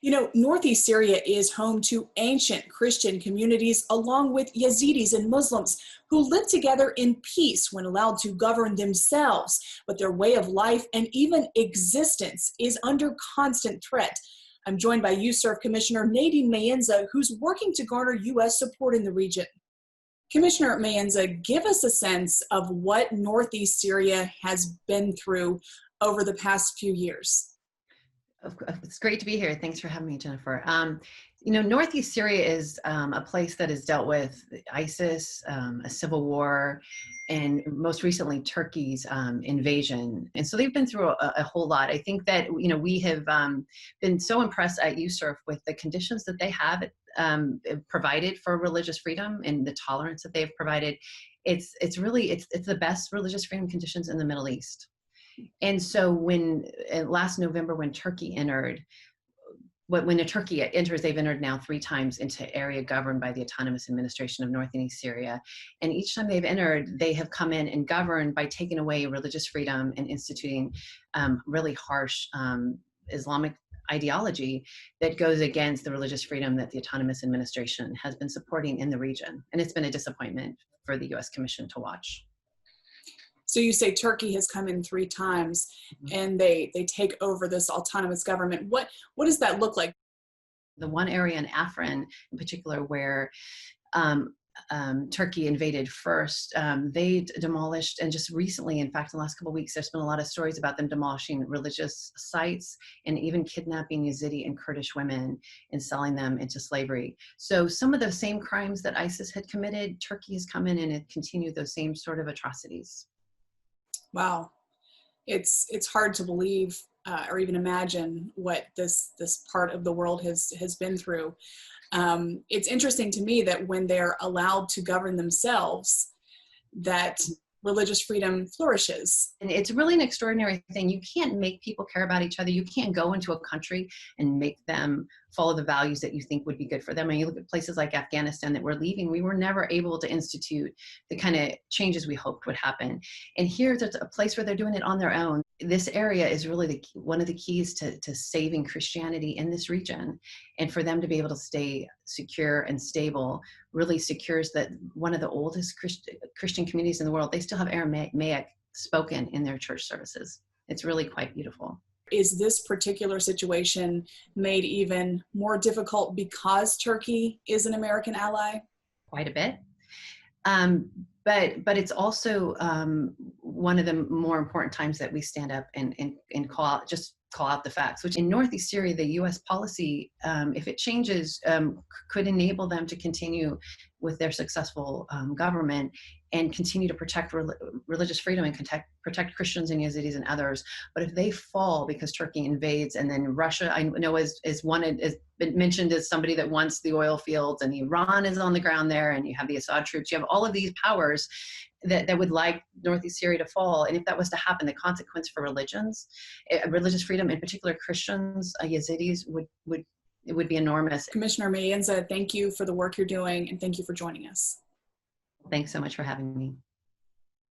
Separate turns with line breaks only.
You know, Northeast Syria is home to ancient Christian communities along with Yazidis and Muslims who live together in peace when allowed to govern themselves. But their way of life and even existence is under constant threat. I'm joined by USERF Commissioner Nadine Mayenza, who's working to garner U.S. support in the region. Commissioner Mayenza, give us a sense of what Northeast Syria has been through over the past few years.
It's great to be here. Thanks for having me, Jennifer. Northeast Syria is a place that has dealt with ISIS, a civil war, and most recently Turkey's invasion. And so they've been through a whole lot. I think that, we have been so impressed at USERF with the conditions that they have provided for religious freedom and the tolerance that they've provided. It's the best religious freedom conditions in the Middle East. And so when last November, when Turkey entered, when Turkey enters, they've entered now 3 times into area governed by the Autonomous Administration of North and East Syria. And each time they've entered, they have come in and governed by taking away religious freedom and instituting really harsh Islamic ideology that goes against the religious freedom that the Autonomous Administration has been supporting in the region. And it's been a disappointment for the U.S. Commission to watch.
So you say Turkey has come in 3 times and they take over this autonomous government. What does that look like?
The one area in Afrin in particular where Turkey invaded first, they demolished, and just recently, in fact, in the last couple of weeks, there's been a lot of stories about them demolishing religious sites and even kidnapping Yazidi and Kurdish women and selling them into slavery. So some of the same crimes that ISIS had committed, Turkey has come in and it continued those same sort of atrocities.
Wow, it's hard to believe or even imagine what this part of the world has been through. It's interesting to me that when they're allowed to govern themselves, that religious freedom flourishes.
And it's really an extraordinary thing. You can't make people care about each other. You can't go into a country and make them follow the values that you think would be good for them. And you look at places like Afghanistan that we're leaving, we were never able to institute the kind of changes we hoped would happen. And here, there's a place where they're doing it on their own. This area is really one of the keys to saving Christianity in this region. And for them to be able to stay secure and stable really secures that one of the oldest Christian communities in the world, they still have Aramaic spoken in their church services. It's really quite beautiful.
Is this particular situation made even more difficult because Turkey is an American ally?
Quite a bit. But it's also one of the more important times that we stand up and call out the facts, which in Northeast Syria, the U.S. policy, if it changes, could enable them to continue with their successful government and continue to protect religious freedom and protect Christians and Yazidis and others. But if they fall because Turkey invades, and then Russia, I know is been mentioned as somebody that wants the oil fields, and Iran is on the ground there, and you have the Assad troops, you have all of these powers that would like Northeast Syria to fall. And if that was to happen, the consequence for religious freedom, in particular Christians, Yazidis, would be enormous.
Commissioner Mayenza, thank you for the work you're doing, and thank you for joining us.
Thanks so much for having me.